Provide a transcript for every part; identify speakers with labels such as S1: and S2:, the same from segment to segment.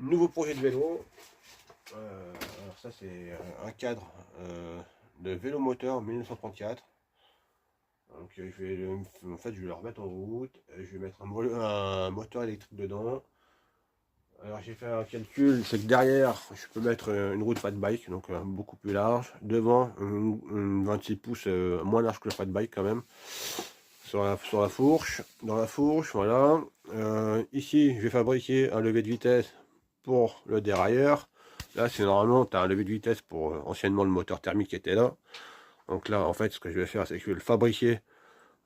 S1: Nouveau projet de vélo. Alors ça c'est un cadre de vélo moteur 1934. Donc en fait je vais le remettre en route. Je vais mettre un moteur électrique dedans. Alors j'ai fait un calcul, c'est que derrière je peux mettre une roue de fat bike, donc beaucoup plus large. Devant une 26 pouces moins large que le fat bike quand même. Sur la fourche, dans la fourche, voilà. Ici je vais fabriquer un levier de vitesse pour le dérailleur. Là c'est normalement tu as un levier de vitesse pour anciennement le moteur thermique qui était là. Donc là en fait ce que je vais faire c'est que je vais le fabriquer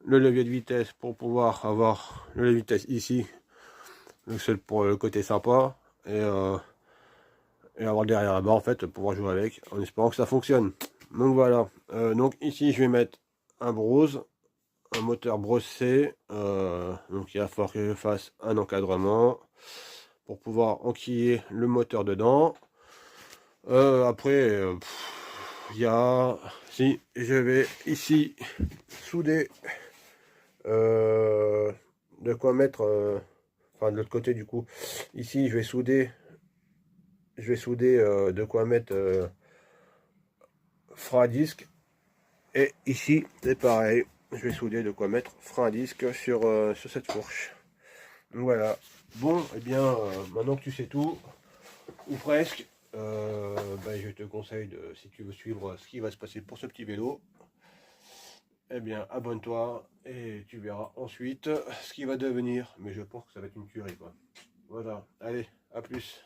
S1: le levier de vitesse pour pouvoir avoir le levier de vitesse ici. Donc c'est pour le côté sympa et avoir derrière là-bas en fait pouvoir jouer avec en espérant que ça fonctionne. Donc voilà. Donc ici je vais mettre un Brose, un moteur brossé. Donc il va falloir que je fasse un encadrement pour pouvoir enquiller le moteur dedans. Après il y a, si je vais ici souder de quoi mettre enfin de l'autre côté du coup, ici je vais souder de quoi mettre frein à disque, et ici c'est pareil, je vais souder de quoi mettre frein à disque sur cette fourche. Donc voilà. Bon, et bien maintenant que tu sais tout ou presque, je te conseille de, si tu veux suivre ce qui va se passer pour ce petit vélo, eh bien abonne-toi et tu verras ensuite ce qui va devenir. Mais je pense que ça va être une tuerie quoi. Voilà, allez, à plus.